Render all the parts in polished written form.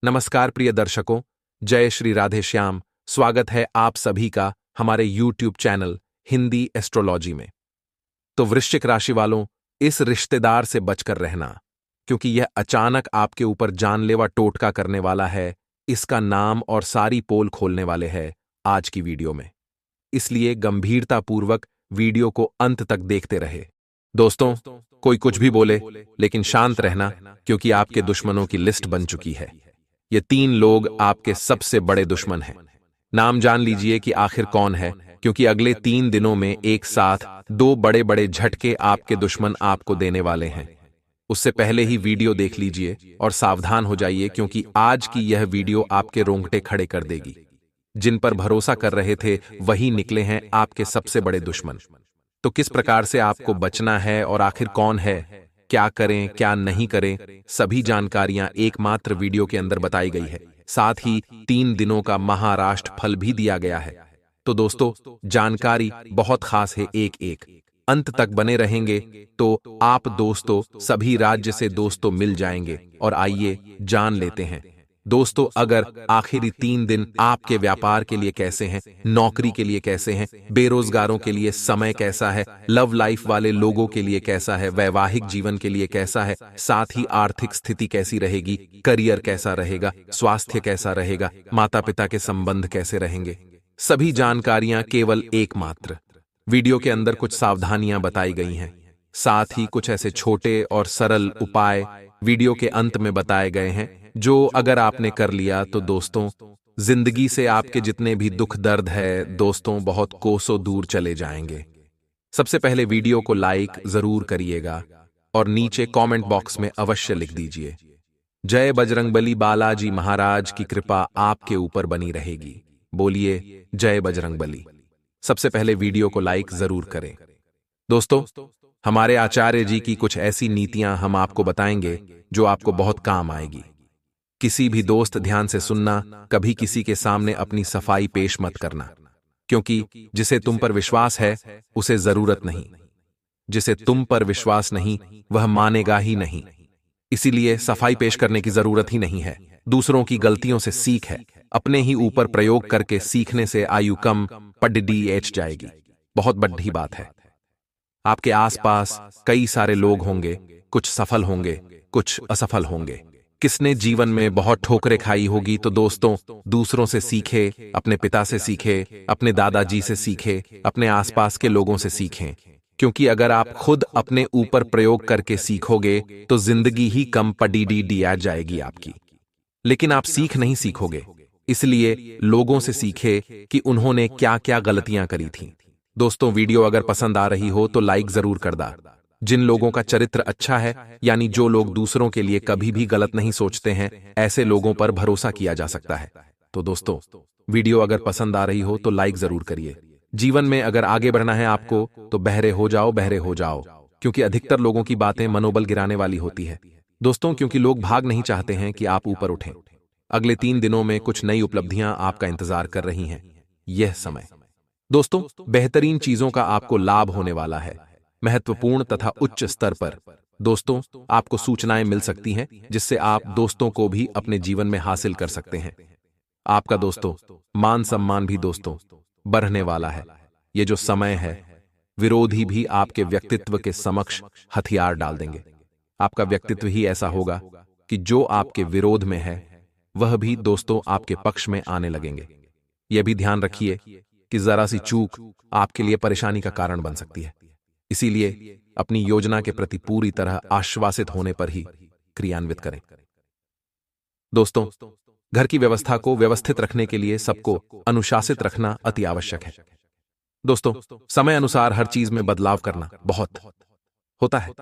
नमस्कार प्रिय दर्शकों, जय श्री राधे श्याम। स्वागत है आप सभी का हमारे YouTube चैनल हिंदी एस्ट्रोलॉजी में। तो वृश्चिक राशि वालों, इस रिश्तेदार से बचकर रहना, क्योंकि यह अचानक आपके ऊपर जानलेवा टोटका करने वाला है। इसका नाम और सारी पोल खोलने वाले हैं आज की वीडियो में, इसलिए गंभीरतापूर्वक वीडियो को अंत तक देखते रहे। दोस्तों, कोई कुछ भी बोले, लेकिन शांत रहना, क्योंकि आपके दुश्मनों की लिस्ट बन चुकी है। ये 3 लोग आपके सबसे बड़े दुश्मन हैं। नाम जान लीजिए कि आखिर कौन है, क्योंकि अगले 3 दिनों में एक साथ 2 बड़े बड़े झटके आपके दुश्मन आपको देने वाले हैं। उससे पहले ही वीडियो देख लीजिए और सावधान हो जाइए, क्योंकि आज की यह वीडियो आपके रोंगटे खड़े कर देगी। जिन पर भरोसा कर रहे थे वही निकले हैं आपके सबसे बड़े दुश्मन। तो किस प्रकार से आपको बचना है और आखिर कौन है, क्या करें क्या नहीं करें, सभी जानकारियां एकमात्र वीडियो के अंदर बताई गई है। साथ ही 3 दिनों का महाराष्ट्र फल भी दिया गया है। तो दोस्तों, जानकारी बहुत खास है, एक एक अंत तक बने रहेंगे तो आप दोस्तों सभी राज्य से दोस्तों मिल जाएंगे। और आइए जान लेते हैं दोस्तों, अगर आखिरी 3 दिन आपके व्यापार के लिए कैसे हैं, नौकरी के लिए कैसे हैं, बेरोजगारों के लिए समय कैसा है, लव लाइफ वाले लोगों के लिए कैसा है, वैवाहिक जीवन के लिए कैसा है, साथ ही आर्थिक स्थिति कैसी रहेगी, करियर कैसा रहेगा, स्वास्थ्य कैसा रहेगा, माता पिता के संबंध कैसे रहेंगे, सभी जानकारियां केवल एकमात्र वीडियो के अंदर कुछ सावधानियां बताई गई हैं। साथ ही कुछ ऐसे छोटे और सरल उपाय वीडियो के अंत में बताए गए हैं, जो अगर आपने कर लिया तो दोस्तों, जिंदगी से आपके जितने भी दुख दर्द है दोस्तों, बहुत कोसों दूर चले जाएंगे। सबसे पहले वीडियो को लाइक जरूर करिएगा और नीचे कमेंट बॉक्स में अवश्य लिख दीजिए, जय बजरंगबली बालाजी महाराज की कृपा आपके ऊपर बनी रहेगी। बोलिए जय बजरंगबली। सबसे पहले वीडियो को लाइक जरूर करें। दोस्तों, हमारे आचार्य जी की कुछ ऐसी नीतियां हम आपको बताएंगे जो आपको बहुत काम आएगी। किसी भी दोस्त ध्यान से सुनना, कभी किसी के सामने अपनी सफाई पेश मत करना, क्योंकि जिसे तुम पर विश्वास है उसे जरूरत नहीं, जिसे तुम पर विश्वास नहीं वह मानेगा ही नहीं। इसीलिए सफाई पेश करने की जरूरत ही नहीं है। दूसरों की गलतियों से सीख है, अपने ही ऊपर प्रयोग करके सीखने से आयु कम पढ़ जाएगी। बहुत बड़ी बात है। आपके आसपास कई सारे लोग होंगे, कुछ सफल होंगे, कुछ असफल होंगे। किसने जीवन में बहुत ठोकरें खाई होगी, तो दोस्तों दूसरों से सीखे, अपने पिता से सीखे, अपने दादाजी से सीखे, अपने आसपास के लोगों से सीखें। क्योंकि अगर आप खुद अपने ऊपर प्रयोग करके सीखोगे तो जिंदगी ही कम पढ़ जाएगी आपकी। लेकिन आप सीख नहीं सीखोगे, इसलिए लोगों से सीखे कि उन्होंने क्या क्या गलतियां करी थीं। दोस्तों, वीडियो अगर पसंद आ रही हो तो लाइक जरूर कर दा। जिन लोगों का चरित्र अच्छा है, यानी जो लोग दूसरों के लिए कभी भी गलत नहीं सोचते हैं, ऐसे लोगों पर भरोसा किया जा सकता है। तो दोस्तों, वीडियो अगर पसंद आ रही हो तो लाइक जरूर करिए। जीवन में अगर आगे बढ़ना है आपको तो बहरे हो जाओ, बहरे हो जाओ, क्योंकि अधिकतर लोगों की बातें मनोबल गिराने वाली होती है। दोस्तों, क्योंकि लोग भाग नहीं चाहते हैं कि आप ऊपर उठें। अगले 3 दिनों में कुछ नई उपलब्धियां आपका इंतजार कर रही हैं। यह समय दोस्तों, बेहतरीन चीजों का आपको लाभ होने वाला है। महत्वपूर्ण तथा उच्च स्तर पर दोस्तों आपको सूचनाएं मिल सकती हैं, जिससे आप दोस्तों को भी अपने जीवन में हासिल कर सकते हैं। आपका दोस्तों मान सम्मान भी दोस्तों बढ़ने वाला है। ये जो समय है, विरोधी भी आपके व्यक्तित्व के समक्ष हथियार डाल देंगे। आपका व्यक्तित्व ही ऐसा होगा कि जो आपके विरोध में है वह भी दोस्तों आपके पक्ष में आने लगेंगे। यह भी ध्यान रखिए कि जरा सी चूक आपके लिए परेशानी का कारण बन सकती है। इसीलिए अपनी योजना के प्रति पूरी तरह आश्वासित होने पर ही क्रियान्वित करें। दोस्तों, घर की व्यवस्था को व्यवस्थित रखने के लिए सबको अनुशासित रखना अति आवश्यक है। दोस्तों, समय अनुसार हर चीज में बदलाव करना बहुत होता है।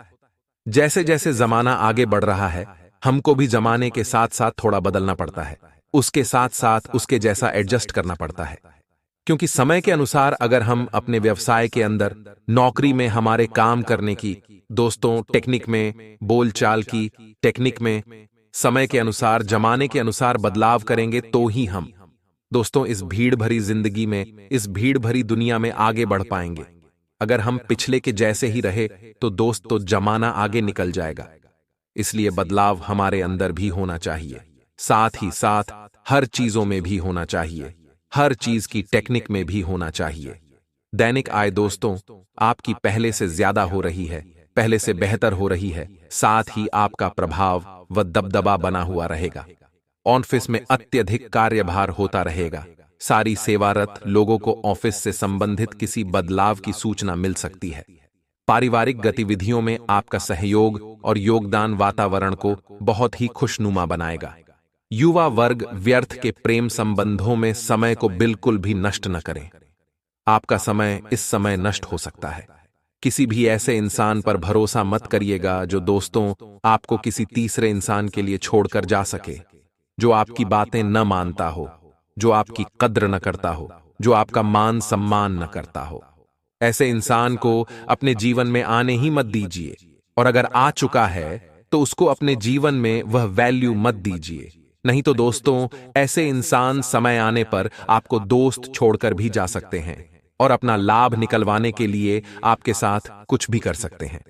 जैसे जैसे जमाना आगे बढ़ रहा है, हमको भी जमाने के साथ साथ थोड़ा बदलना पड़ता है, उसके साथ साथ उसके जैसा एडजस्ट करना पड़ता है। क्योंकि समय के अनुसार अगर हम अपने व्यवसाय के अंदर, नौकरी में हमारे काम करने की, दोस्तों टेक्निक में, बोलचाल की टेक्निक में, समय के अनुसार, जमाने के अनुसार बदलाव करेंगे तो ही हम दोस्तों इस भीड़ भरी जिंदगी में, इस भीड़ भरी दुनिया में आगे बढ़ पाएंगे। अगर हम पिछले के जैसे ही रहे तो दोस्तों जमाना आगे निकल जाएगा। इसलिए बदलाव हमारे अंदर भी होना चाहिए। साथ ही साथ हर चीजों में भी होना चाहिए, हर चीज की टेक्निक में भी होना चाहिए। दैनिक आय दोस्तों आपकी पहले से ज्यादा हो रही है, पहले से बेहतर हो रही है, साथ ही आपका प्रभाव व दबदबा बना हुआ रहेगा। ऑफिस में अत्यधिक कार्यभार होता रहेगा। सारी सेवारत लोगों को ऑफिस से संबंधित किसी बदलाव की सूचना मिल सकती है। पारिवारिक गतिविधियों में आपका सहयोग और योगदान वातावरण को बहुत ही खुशनुमा बनाएगा। युवा वर्ग व्यर्थ के प्रेम संबंधों में समय को बिल्कुल भी नष्ट न करें। आपका समय इस समय नष्ट हो सकता है। किसी भी ऐसे इंसान पर भरोसा मत करिएगा जो दोस्तों आपको किसी तीसरे इंसान के लिए छोड़कर जा सके, जो आपकी बातें न मानता हो, जो आपकी कद्र न करता हो, जो आपका मान सम्मान न करता हो। ऐसे इंसान को अपने जीवन में आने ही मत दीजिए, और अगर आ चुका है तो उसको अपने जीवन में वह वैल्यू मत दीजिए। नहीं तो दोस्तों ऐसे इंसान समय आने पर आपको दोस्त छोड़कर भी जा सकते हैं और अपना लाभ निकलवाने के लिए आपके साथ कुछ भी कर सकते हैं।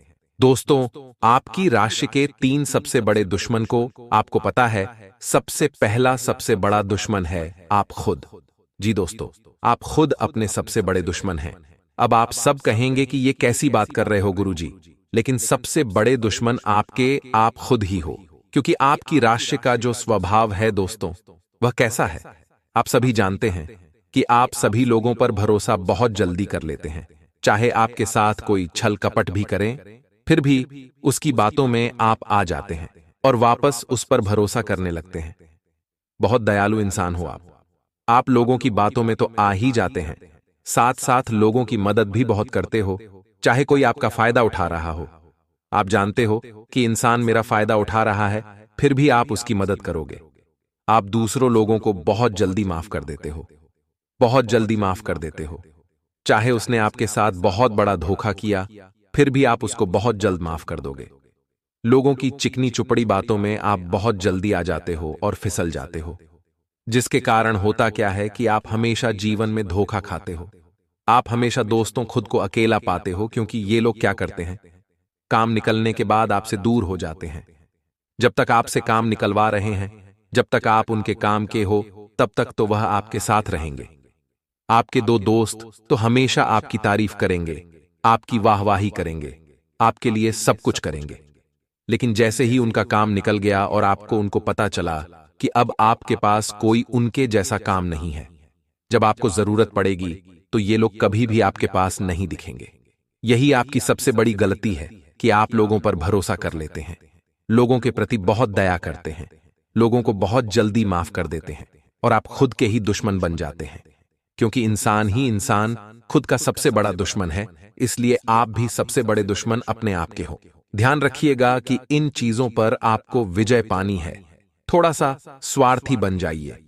दोस्तों आपकी राशि के 3 सबसे बड़े दुश्मन को आपको पता है। सबसे पहला सबसे बड़ा दुश्मन है आप खुद। जी दोस्तों, आप खुद अपने सबसे बड़े दुश्मन हैं। अब आप सब कहेंगे कि ये कैसी बात कर रहे हो गुरुजी, लेकिन सबसे बड़े दुश्मन आप खुद ही हो, क्योंकि आपकी राशि का जो स्वभाव है दोस्तों वह कैसा है आप सभी जानते हैं कि आप सभी लोगों पर भरोसा बहुत जल्दी कर लेते हैं। चाहे आपके साथ कोई छल कपट भी करें, फिर भी उसकी बातों में आप आ जाते हैं और वापस उस पर भरोसा करने लगते हैं। बहुत दयालु इंसान हो आप लोगों की बातों में तो आ ही जाते हैं, साथ साथ लोगों की मदद भी बहुत करते हो, चाहे कोई आपका फायदा उठा रहा हो। आप जानते हो कि इंसान मेरा फायदा उठा रहा है, फिर भी आप उसकी मदद करोगे। आप दूसरों लोगों को बहुत जल्दी माफ कर देते हो, बहुत जल्दी माफ कर देते हो। चाहे उसने आपके साथ बहुत बड़ा धोखा किया, फिर भी आप उसको बहुत जल्द माफ कर दोगे। लोगों की चिकनी चुपड़ी बातों में आप बहुत जल्दी आ जाते हो और फिसल जाते हो, जिसके कारण होता क्या है कि आप हमेशा जीवन में धोखा खाते हो। आप हमेशा दोस्तों खुद को अकेला पाते हो, क्योंकि ये लोग क्या करते हैं, काम निकलने के बाद आपसे दूर हो जाते हैं। जब तक आपसे काम निकलवा रहे हैं, जब तक आप उनके काम के हो, तब तक तो वह आपके साथ रहेंगे। आपके 2 दोस्त तो हमेशा आपकी तारीफ करेंगे, आपकी वाहवाही करेंगे, आपके लिए सब कुछ करेंगे। लेकिन जैसे ही उनका काम निकल गया और आपको उनको पता चला कि अब आपके पास कोई उनके जैसा काम नहीं है, जब आपको जरूरत पड़ेगी तो ये लोग कभी भी आपके पास नहीं दिखेंगे। यही आपकी सबसे बड़ी गलती है कि आप लोगों पर भरोसा कर लेते हैं, लोगों के प्रति बहुत दया करते हैं, लोगों को बहुत जल्दी माफ कर देते हैं और आप खुद के ही दुश्मन बन जाते हैं। क्योंकि इंसान ही इंसान खुद का सबसे बड़ा दुश्मन है, इसलिए आप भी सबसे बड़े दुश्मन अपने आप के हो। ध्यान रखिएगा कि इन चीजों पर आपको विजय पानी है। थोड़ा सा स्वार्थी बन जाइए,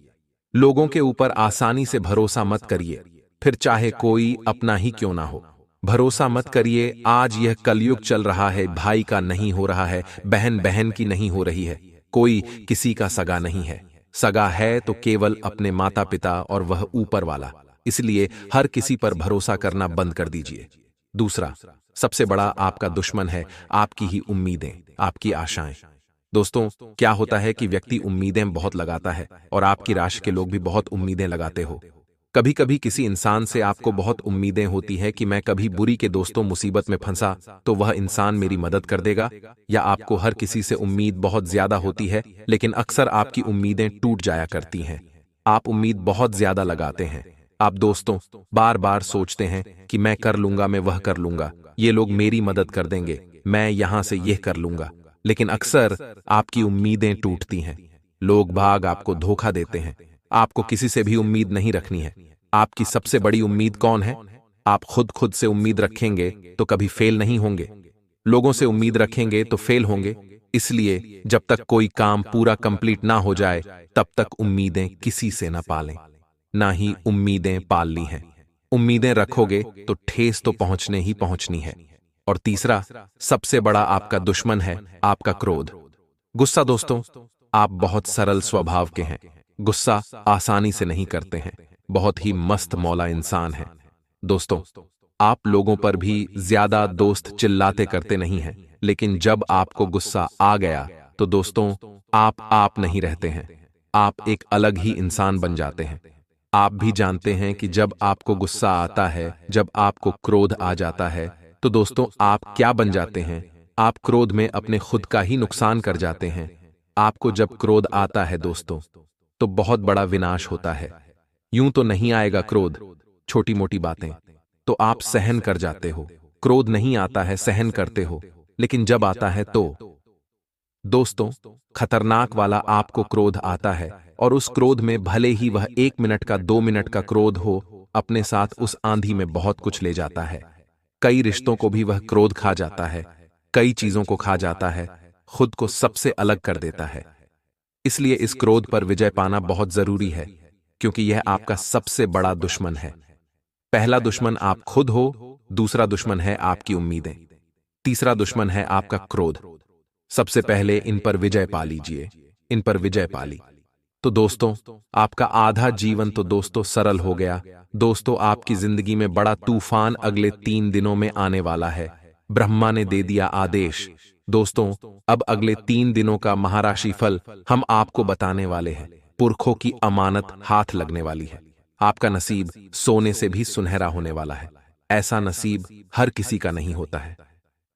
लोगों के ऊपर आसानी से भरोसा मत करिए, फिर चाहे कोई अपना ही क्यों ना हो। भरोसा मत करिए। आज यह कलयुग चल रहा है, भाई का नहीं हो रहा है, बहन बहन की नहीं हो रही है, कोई किसी का सगा नहीं है। सगा है तो केवल अपने माता पिता और वह ऊपर वाला, इसलिए हर किसी पर भरोसा करना बंद कर दीजिए। दूसरा सबसे बड़ा आपका दुश्मन है आपकी ही उम्मीदें, आपकी आशाएं। दोस्तों क्या होता है कि व्यक्ति उम्मीदें बहुत लगाता है और आपकी राशि के लोग भी बहुत उम्मीदें लगाते हो। कभी कभी किसी इंसान से आपको बहुत उम्मीदें होती है कि मैं कभी बुरी के दोस्तों मुसीबत में फंसा तो वह इंसान मेरी मदद कर देगा, या आपको हर किसी से उम्मीद बहुत ज्यादा होती है, लेकिन अक्सर आपकी उम्मीदें टूट जाया करती हैं। आप उम्मीद बहुत ज्यादा लगाते हैं। आप दोस्तों बार बार सोचते हैं कि मैं कर लूंगा, मैं वह कर लूंगा, ये लोग मेरी मदद कर देंगे, मैं यहां से यह कर लूंगा, लेकिन अक्सर आपकी उम्मीदें टूटती हैं। लोग भाग आपको धोखा देते हैं। आपको किसी से भी उम्मीद नहीं रखनी है। आपकी सबसे बड़ी उम्मीद कौन है? आप खुद से उम्मीद रखेंगे तो कभी फेल नहीं होंगे, लोगों से उम्मीद रखेंगे तो फेल होंगे। इसलिए जब तक कोई काम पूरा कंप्लीट ना हो जाए तब तक उम्मीदें किसी से ना पालें, ना ही उम्मीदें पाल ली हैं। उम्मीदें रखोगे तो ठेस तो पहुंचने ही पहुंचनी है। और तीसरा सबसे बड़ा आपका दुश्मन है आपका क्रोध, गुस्सा। दोस्तों आप बहुत सरल स्वभाव के हैं, गुस्सा आसानी से नहीं करते हैं, बहुत ही मस्त मौला इंसान है। दोस्तों आप लोगों पर भी ज्यादा दोस्त चिल्लाते करते नहीं हैं, लेकिन जब आपको गुस्सा आ गया तो दोस्तों आप नहीं रहते हैं। आप एक अलग ही इंसान बन जाते हैं। आप भी जानते हैं कि जब आपको गुस्सा आता है, जब आपको क्रोध आ जाता है, तो दोस्तों आप क्या बन जाते हैं? आप क्रोध में अपने खुद का ही नुकसान कर जाते हैं। आपको जब क्रोध आता है दोस्तों, तो बहुत बड़ा विनाश होता है। यूं तो नहीं आएगा क्रोध, छोटी मोटी बातें तो आप सहन कर जाते हो। क्रोध नहीं आता है, सहन करते हो, लेकिन जब आता है तो दोस्तों खतरनाक वाला आपको क्रोध आता है, और उस क्रोध में भले ही वह 1 मिनट का 2 मिनट का क्रोध हो, अपने साथ उस आंधी में बहुत कुछ ले जाता है। कई रिश्तों को भी वह क्रोध खा जाता है, कई चीजों को खा जाता है, खुद को सबसे अलग कर देता है। इसलिए इस क्रोध पर विजय पाना बहुत जरूरी है, क्योंकि यह आपका सबसे बड़ा दुश्मन है। पहला दुश्मन आप खुद हो, दूसरा दुश्मन है आपकी उम्मीदें, तीसरा दुश्मन है आपका क्रोध। सबसे पहले इन पर विजय पा लीजिए। इन पर विजय पा ली तो दोस्तों आपका आधा जीवन तो दोस्तों सरल हो गया। दोस्तों आपकी जिंदगी में बड़ा तूफान अगले 3 दिनों में आने वाला है। ब्रह्मा ने दे दिया आदेश। दोस्तों अब अगले 3 दिनों का महाराशि फल हम आपको बताने वाले हैं। पुरखों की अमानत हाथ लगने वाली है। आपका नसीब सोने से भी सुनहरा होने वाला है। ऐसा नसीब हर किसी का नहीं होता है।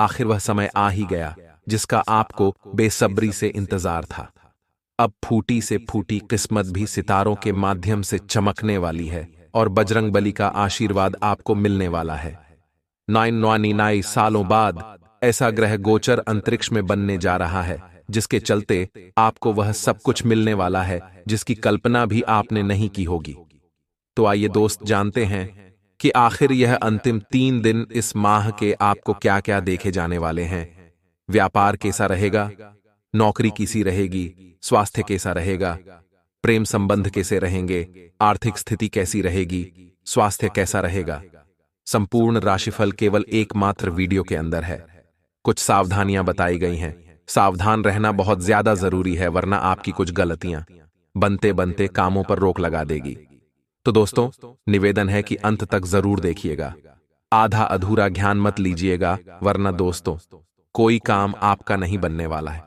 आखिर वह समय आ ही गया जिसका आपको बेसब्री से इंतजार था। अब फूटी से फूटी किस्मत भी सितारों के माध्यम से चमकने वाली है, और बजरंगबली का आशीर्वाद आपको मिलने वाला है। 999 सालों बाद ऐसा ग्रह गोचर अंतरिक्ष में बनने जा रहा है, जिसके चलते आपको वह सब कुछ मिलने वाला है जिसकी कल्पना भी आपने नहीं की होगी। तो आइए दोस्त जानते हैं कि आखिर यह अंतिम 3 दिन इस माह के आपको क्या क्या देखे जाने वाले हैं। व्यापार कैसा रहेगा, नौकरी कैसी रहेगी, स्वास्थ्य कैसा रहेगा, प्रेम संबंध कैसे रहेंगे, आर्थिक स्थिति कैसी रहेगी, स्वास्थ्य कैसा रहेगा। संपूर्ण राशिफल केवल एकमात्र वीडियो के अंदर है। कुछ सावधानियां बताई गई हैं। सावधान रहना बहुत ज्यादा जरूरी है, वरना आपकी कुछ गलतियां बनते बनते कामों पर रोक लगा देगी। तो दोस्तों निवेदन है कि अंत तक जरूर देखिएगा। आधा अधूरा ज्ञान मत लीजिएगा, वरना दोस्तों कोई काम आपका नहीं बनने वाला है।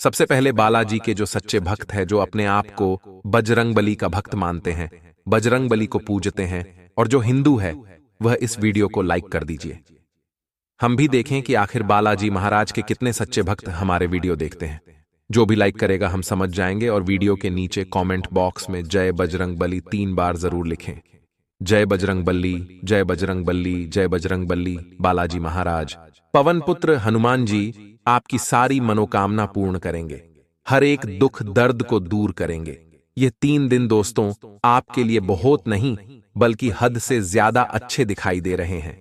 सबसे पहले बालाजी के जो सच्चे भक्त हैं, जो अपने आप को बजरंगबली का भक्त मानते हैं, बजरंगबली को पूजते हैं, और जो हिंदू है वह इस वीडियो को लाइक कर दीजिए। हम भी देखें कि आखिर बालाजी महाराज के कितने सच्चे भक्त हमारे वीडियो देखते हैं। जो भी लाइक करेगा हम समझ जाएंगे, और वीडियो के नीचे कमेंट बॉक्स में जय बजरंगबली 3 बार जरूर लिखें। जय बजरंगबली, जय बजरंगबली, जय बजरंगबली। बालाजी महाराज, पवन पुत्र हनुमान जी आपकी सारी मनोकामना पूर्ण करेंगे, हर एक दुख दर्द को दूर करेंगे। ये 3 दिन दोस्तों आपके लिए बहुत नहीं बल्कि हद से ज्यादा अच्छे दिखाई दे रहे हैं।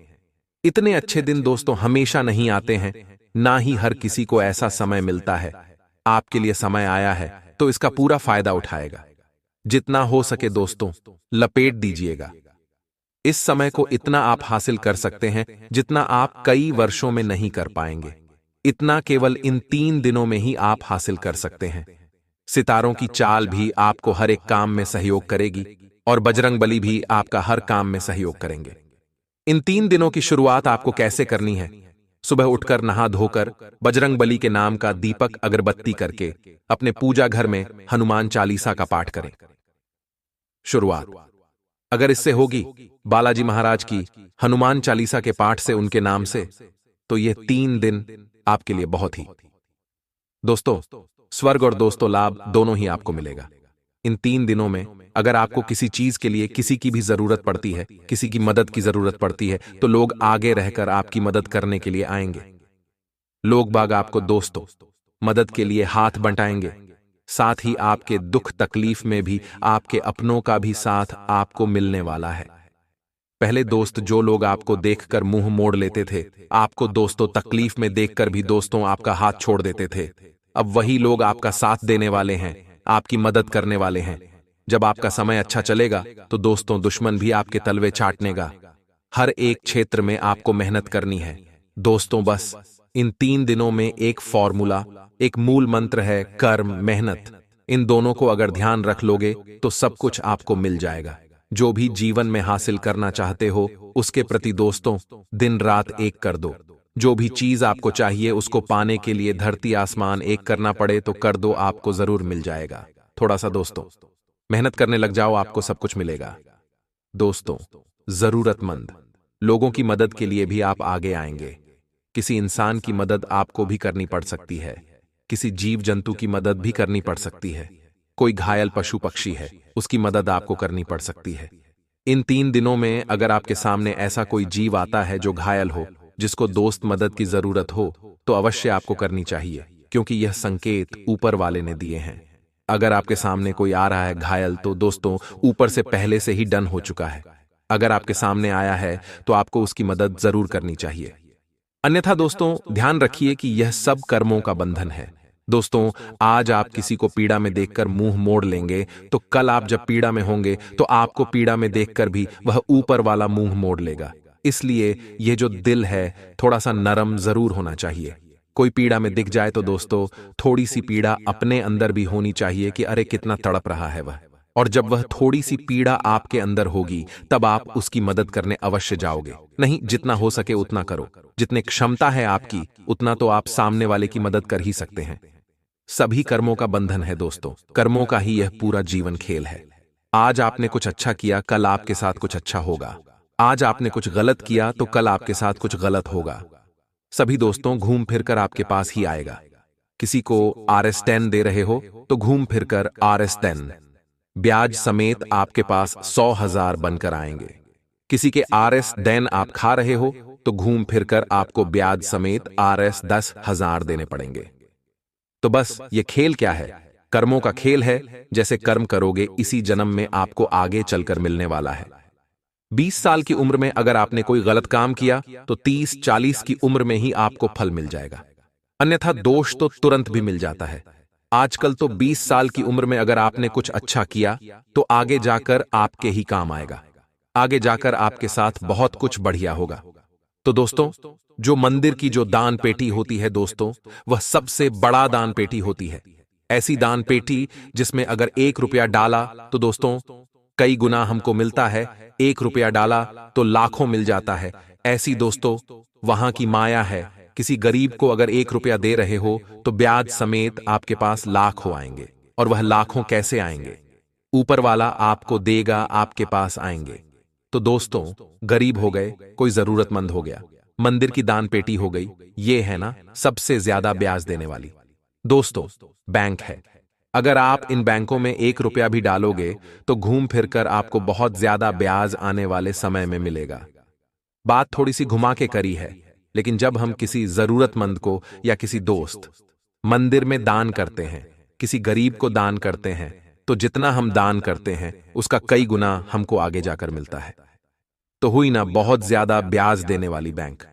इतने अच्छे दिन दोस्तों हमेशा नहीं आते हैं, ना ही हर किसी को ऐसा समय मिलता है। आपके लिए समय आया है तो इसका पूरा फायदा उठाएगा। जितना हो सके दोस्तों लपेट दीजिएगा। इस समय को इतना आप हासिल कर सकते हैं जितना आप कई वर्षों में नहीं कर पाएंगे। इतना केवल इन 3 दिनों में ही आप हासिल कर सकते हैं। सितारों की चाल भी आपको हर एक काम में सहयोग करेगी, और बजरंगबली भी आपका हर काम में सहयोग करेंगे। इन 3 दिनों की शुरुआत आपको कैसे करनी है? सुबह उठकर नहा धोकर बजरंगबली के नाम का दीपक अगरबत्ती करके अपने पूजा घर में हनुमान चालीसा का पाठ करें। शुरुआत अगर इससे होगी बालाजी महाराज की हनुमान चालीसा के पाठ से, उनके नाम से, तो ये 3 दिन आपके लिए बहुत ही दोस्तों स्वर्ग और दोस्तों लाभ दोनों ही आपको मिलेगा। इन 3 दिनों में अगर आपको किसी चीज के लिए किसी की भी जरूरत पड़ती है, किसी की मदद की जरूरत पड़ती है, तो लोग आगे रहकर आपकी मदद करने के लिए आएंगे। लोग बाग आपको दोस्तों मदद के लिए हाथ बंटाएंगे। साथ ही आपके दुख तकलीफ में भी आपके अपनों का भी साथ आपको मिलने वाला है। पहले दोस्त जो लोग आपको देखकर मुंह मोड़ लेते थे, आपको दोस्तों तकलीफ में देखकर भी दोस्तों आपका हाथ छोड़ देते थे, अब वही लोग आपका साथ देने वाले हैं, आपकी मदद करने वाले हैं। जब आपका समय अच्छा चलेगा तो दोस्तों दुश्मन भी आपके तलवे चाटनेगा। हर एक क्षेत्र में आपको मेहनत करनी है दोस्तों। बस इन 3 दिनों में एक फॉर्मूला, एक मूल मंत्र है, कर्म, मेहनत। इन दोनों को अगर ध्यान रख लोगे तो सब कुछ आपको मिल जाएगा। जो भी जीवन में हासिल करना चाहते हो उसके प्रति दोस्तों दिन रात एक कर दो। जो भी चीज आपको चाहिए उसको पाने के लिए धरती आसमान एक करना पड़े तो कर दो, आपको जरूर मिल जाएगा। थोड़ा सा दोस्तों मेहनत करने लग जाओ, आपको सब कुछ मिलेगा। दोस्तों, जरूरतमंद लोगों की मदद के लिए भी आप आगे आएंगे। किसी इंसान की मदद आपको भी करनी पड़ सकती है, किसी जीव जंतु की मदद भी करनी पड़ सकती है। कोई घायल पशु पक्षी है, उसकी मदद आपको करनी पड़ सकती है। इन 3 दिनों में अगर आपके सामने ऐसा कोई जीव आता है जो घायल हो, जिसको दोस्त मदद की जरूरत हो, तो अवश्य आपको करनी चाहिए, क्योंकि यह संकेत ऊपर वाले ने दिए हैं। अगर आपके सामने कोई आ रहा है घायल, तो दोस्तों ऊपर से पहले से ही डन हो चुका है। अगर आपके सामने आया है तो आपको उसकी मदद जरूर करनी चाहिए। अन्यथा दोस्तों ध्यान रखिए कि यह सब कर्मों का बंधन है। दोस्तों, आज आप किसी को पीड़ा में देखकर मुंह मोड़ लेंगे, तो कल आप जब पीड़ा में होंगे तो आपको पीड़ा में देखकर भी वह ऊपर वाला मुंह मोड़ लेगा। इसलिए ये जो दिल है थोड़ा सा नरम जरूर होना चाहिए। कोई पीड़ा में दिख जाए तो दोस्तों थोड़ी सी पीड़ा अपने अंदर भी होनी चाहिए कि अरे कितना तड़प रहा है वह। और जब वह थोड़ी सी पीड़ा आपके अंदर होगी तब आप उसकी मदद करने अवश्य जाओगे। नहीं, जितना हो सके उतना करो। जितने क्षमता है आपकी उतना तो आप सामने वाले की मदद कर ही सकते हैं। सभी कर्मों का बंधन है दोस्तों, कर्मों का ही यह पूरा जीवन खेल है। आज आपने कुछ अच्छा किया, कल आपके साथ कुछ अच्छा होगा। आज आपने कुछ गलत किया तो कल आपके साथ कुछ गलत होगा। सभी दोस्तों घूम फिरकर आपके पास ही आएगा। किसी को RS10 दे रहे हो तो घूम फिरकर RS10 ब्याज समेत आपके पास 100,000 बनकर आएंगे। किसी के RS10 आप खा रहे हो तो घूम फिरकर आपको ब्याज समेत RS10,000 देने पड़ेंगे। तो बस ये खेल क्या है? कर्मों का खेल है। जैसे कर्म करोगे इसी जन्म में आपको आगे चलकर मिलने वाला है। 20 साल की उम्र में अगर आपने कोई गलत काम किया तो 30-40 की उम्र में ही आपको फल मिल जाएगा। अन्यथा दोष तो तुरंत भी मिल जाता है। आजकल तो 20 साल की उम्र में अगर आपने कुछ अच्छा किया तो आगे जाकर आपके ही काम आएगा। आगे जाकर आपके साथ बहुत कुछ बढ़िया होगा। तो दोस्तों, जो मंदिर की जो दान पेटी होती है दोस्तों, वह सबसे बड़ा दान पेटी होती है। ऐसी दान पेटी जिसमें अगर 1 रुपया डाला तो दोस्तों कई गुना हमको मिलता है। 1 रुपया डाला तो लाखों मिल जाता है। ऐसी दोस्तों वहां की माया है। किसी गरीब को अगर 1 रुपया दे रहे हो तो ब्याज समेत आपके पास लाखों आएंगे। और वह लाखों कैसे आएंगे? ऊपर वाला आपको देगा, आपके पास आएंगे। तो दोस्तों, गरीब हो गए, कोई जरूरतमंद हो गया, मंदिर की दान पेटी हो गई, ये है ना सबसे ज्यादा ब्याज देने वाली। दोस्तों, बैंक है। अगर आप इन बैंकों में 1 रुपया भी डालोगे तो घूम फिरकर आपको बहुत ज्यादा ब्याज आने वाले समय में मिलेगा। बात थोड़ी सी घुमा के करी है, लेकिन जब हम किसी जरूरतमंद को या किसी दोस्त मंदिर में दान करते हैं, किसी गरीब को दान करते हैं, तो जितना हम दान करते हैं उसका कई गुना हमको आगे जाकर मिलता है। तो हुई ना बहुत ज्यादा ब्याज देने वाली बैंक।